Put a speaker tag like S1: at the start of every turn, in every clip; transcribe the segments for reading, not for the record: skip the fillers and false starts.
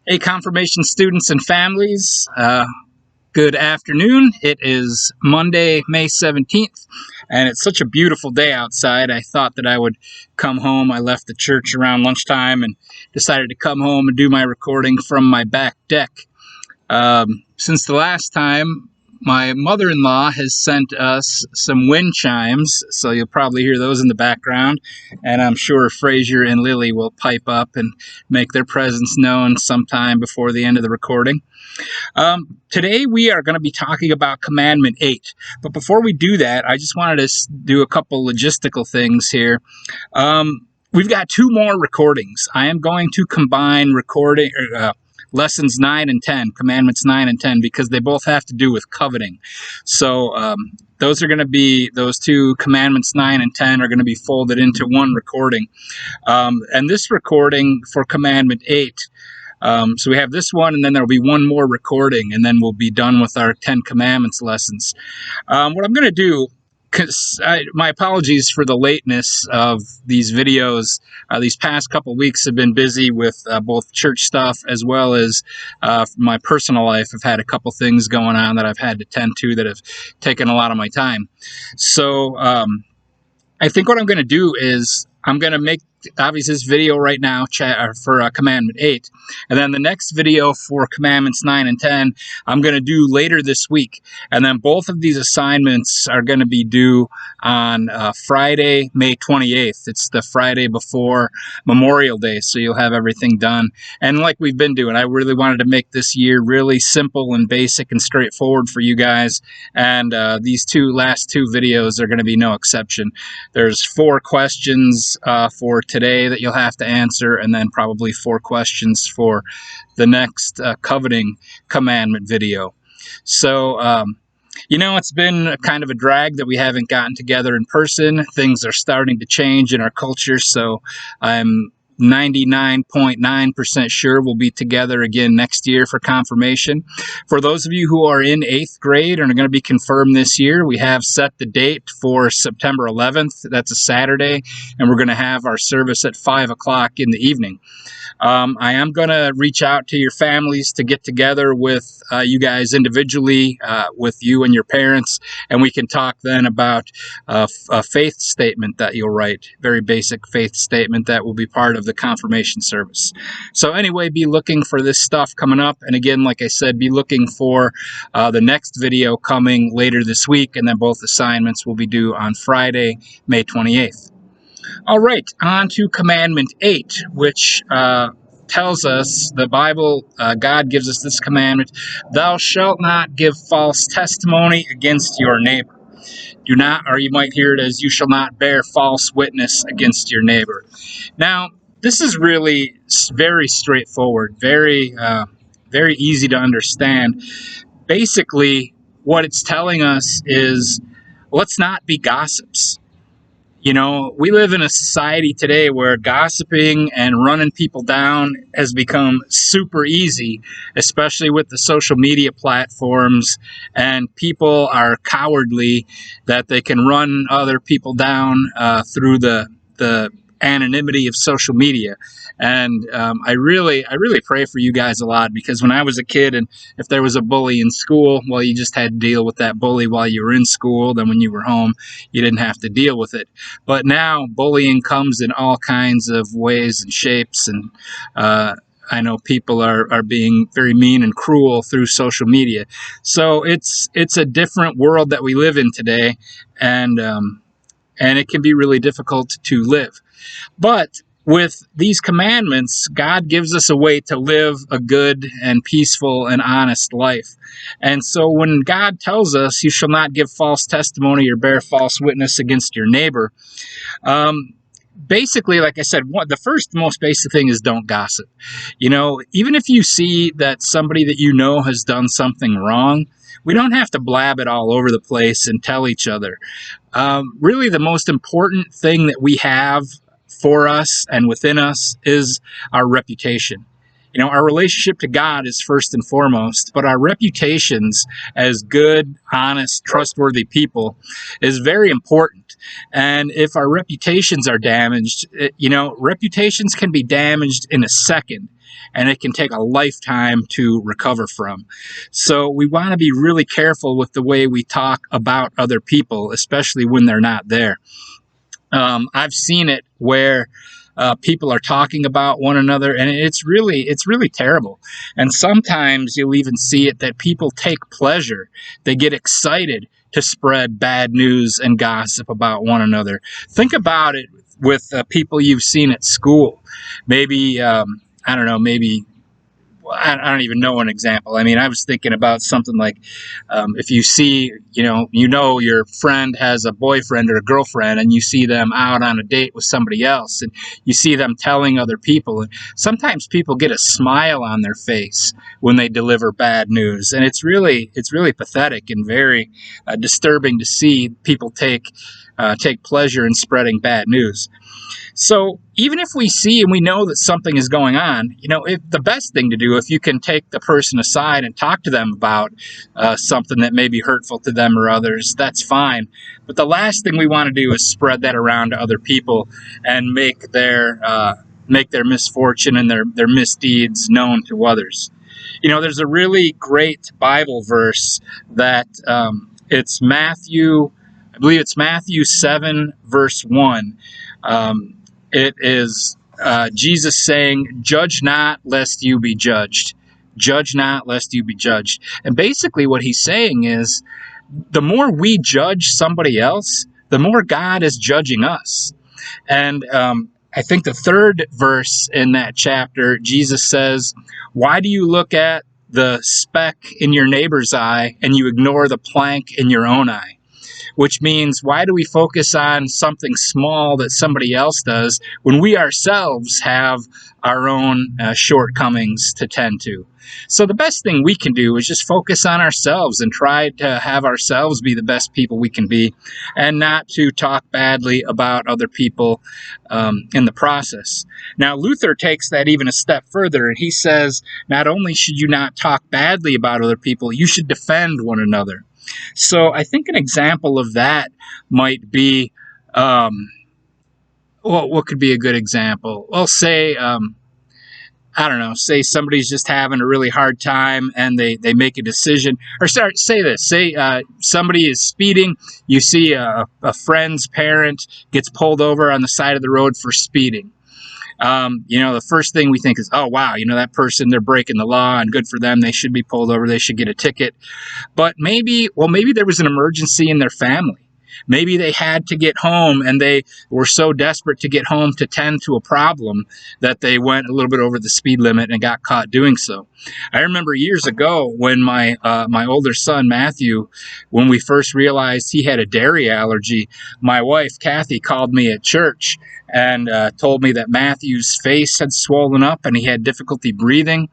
S1: Hey, confirmation students and families, good afternoon. It is Monday, May 17th, and it's such a beautiful day outside. I thought that I would come home. I left the church around lunchtime and decided to come home and do my recording from my back deck. Since the last time, my mother-in-law has sent us some wind chimes, so you'll probably hear those in the background, and I'm sure Frazier and Lily will pipe up and make their presence known sometime before the end of the recording. Today we are going to be talking about Commandment 8, but before we do that, I just wanted to do a couple logistical things here. We've got two more recordings. I am going to combine lessons 9 and 10, Commandments 9 and 10, because they both have to do with coveting. So those are going to be, those two Commandments 9 and 10 are going to be folded into one recording. And this recording for Commandment 8, so we have this one, and then there'll be one more recording, and then we'll be done with our 10 Commandments lessons. What I'm going to do, my apologies for the lateness of these videos. These past couple weeks have been busy with both church stuff as well as my personal life. I've had a couple things going on that I've had to tend to that have taken a lot of my time. So I think what I'm going to do is I'm going to make, obviously, this video right now for Commandment 8. And then the next video for Commandments 9 and 10, I'm going to do later this week. And then both of these assignments are going to be due on Friday, May 28th. It's the Friday before Memorial Day, so you'll have everything done. And like we've been doing, I really wanted to make this year really simple and basic and straightforward for you guys. And these last two videos are going to be no exception. There's 4 questions for today that you'll have to answer, and then probably 4 questions for the next coveting commandment video. So, it's been kind of a drag that we haven't gotten together in person. Things are starting to change in our culture, so I'm 99.9% sure we'll be together again next year for confirmation. For those of you who are in 8th grade and are going to be confirmed this year, we have set the date for September 11th. That's a Saturday, and we're going to have our service at 5 o'clock in the evening. I am going to reach out to your families to get together with you guys individually, with you and your parents, and we can talk then about a faith statement that you'll write, very basic faith statement that will be part of the confirmation service. So anyway, be looking for this stuff coming up, and again, like I said, be looking for the next video coming later this week, and then both assignments will be due on Friday, May 28th. All right, on to Commandment 8, which tells us, the Bible, God gives us this commandment: thou shalt not give false testimony against your neighbor. Do not, or you might hear it as, you shall not bear false witness against your neighbor. Now, this is really very straightforward, very easy to understand. Basically, what it's telling us is, let's not be gossips. We live in a society today where gossiping and running people down has become super easy, especially with the social media platforms, and people are cowardly that they can run other people down through the anonymity of social media. And I really pray for you guys a lot, because when I was a kid, and if there was a bully in school, well, you just had to deal with that bully while you were in school. Then when you were home, you didn't have to deal with it. But now bullying comes in all kinds of ways and shapes, and I know people are being very mean and cruel through social media. So it's a different world that we live in today, and it can be really difficult to live. But with these commandments, God gives us a way to live a good and peaceful and honest life. And so when God tells us, you shall not give false testimony or bear false witness against your neighbor, basically, like I said, the first most basic thing is don't gossip. Even if you see that somebody that you know has done something wrong, we don't have to blab it all over the place and tell each other. Really, the most important thing that we have for us and within us is our reputation. Our relationship to God is first and foremost, but our reputations as good, honest, trustworthy people is very important. And if our reputations are damaged, reputations can be damaged in a second, and it can take a lifetime to recover from. So we want to be really careful with the way we talk about other people, especially when they're not there. I've seen it where people are talking about one another, and it's really terrible. And sometimes you'll even see it that people take pleasure; they get excited to spread bad news and gossip about one another. Think about it with people you've seen at school. Maybe I don't know. Maybe I don't even know an example. I mean, I was thinking about something like if you see, your friend has a boyfriend or a girlfriend, and you see them out on a date with somebody else, and you see them telling other people. And sometimes people get a smile on their face when they deliver bad news, and it's really pathetic and very disturbing to see people take pleasure in spreading bad news. So even if we see and we know that something is going on, the best thing to do, if you can take the person aside and talk to them about something that may be hurtful to them or others, that's fine. But the last thing we want to do is spread that around to other people and make their misfortune and their misdeeds known to others. There's a really great Bible verse that it's Matthew, I believe it's Matthew 7, verse 1. It is Jesus saying, "Judge not, lest you be judged. Judge not, lest you be judged." And basically what he's saying is, the more we judge somebody else, the more God is judging us. And I think the third verse in that chapter, Jesus says, "Why do you look at the speck in your neighbor's eye and you ignore the plank in your own eye?" Which means, why do we focus on something small that somebody else does when we ourselves have our own shortcomings to tend to? So the best thing we can do is just focus on ourselves and try to have ourselves be the best people we can be, and not to talk badly about other people in the process. Now, Luther takes that even a step further, and he says, not only should you not talk badly about other people, you should defend one another. So I think an example of that might be, what could be a good example? Well, say, I don't know, say somebody's just having a really hard time and they make a decision, or say this, say somebody is speeding, you see a friend's parent gets pulled over on the side of the road for speeding. The first thing we think is, oh, wow, that person, they're breaking the law, and good for them. They should be pulled over. They should get a ticket. But maybe there was an emergency in their family. Maybe they had to get home, and they were so desperate to get home to tend to a problem that they went a little bit over the speed limit and got caught doing so. I remember years ago when my older son, Matthew, when we first realized he had a dairy allergy, my wife, Kathy, called me at church and told me that Matthew's face had swollen up and he had difficulty breathing.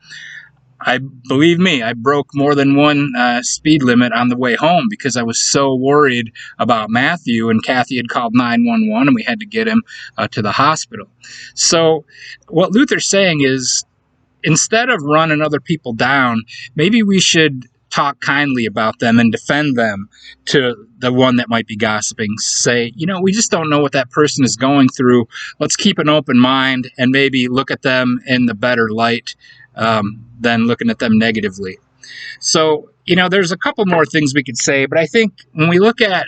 S1: Believe me, I broke more than one speed limit on the way home because I was so worried about Matthew, and Kathy had called 911 and we had to get him to the hospital. So what Luther's saying is, instead of running other people down, maybe we should talk kindly about them and defend them to the one that might be gossiping. Say, we just don't know what that person is going through. Let's keep an open mind and maybe look at them in the better light than looking at them negatively. So, there's a couple more things we could say, but I think when we look at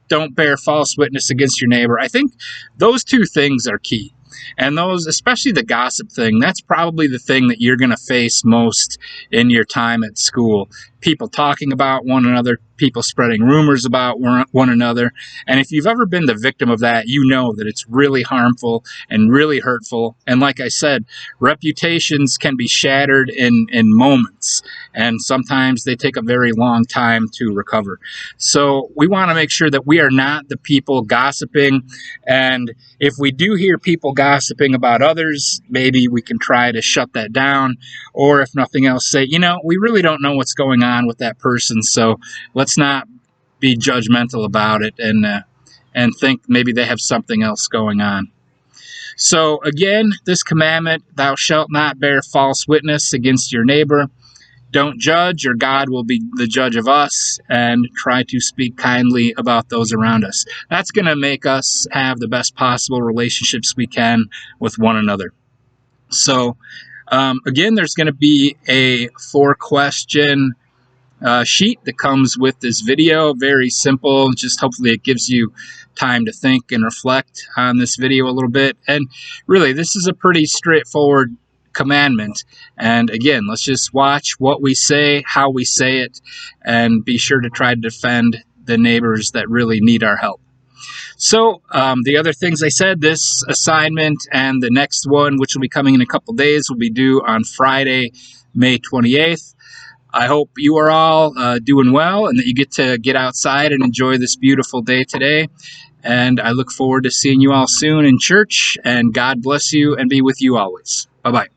S1: don't bear false witness against your neighbor, I think those two things are key. And those, especially the gossip thing, that's probably the thing that you're going to face most in your time at school. People talking about one another, people spreading rumors about one another. And if you've ever been the victim of that, you know that it's really harmful and really hurtful. And like I said, reputations can be shattered in moments. And sometimes they take a very long time to recover. So we want to make sure that we are not the people gossiping. And if we do hear people gossiping about others, maybe we can try to shut that down. Or if nothing else, say, we really don't know what's going on with that person, so let's not be judgmental about it and think maybe they have something else going on. So again, this commandment, thou shalt not bear false witness against your neighbor. Don't judge, or God will be the judge of us, and try to speak kindly about those around us. That's going to make us have the best possible relationships we can with one another. So again, there's going to be a 4-question sheet that comes with this video. Very simple. Just hopefully it gives you time to think and reflect on this video a little bit. And really, this is a pretty straightforward commandment. And again, let's just watch what we say, how we say it, and be sure to try to defend the neighbors that really need our help. So the other things I said, this assignment and the next one, which will be coming in a couple days, will be due on Friday, May 28th. I hope you are all doing well and that you get outside and enjoy this beautiful day today. And I look forward to seeing you all soon in church. And God bless you and be with you always. Bye-bye.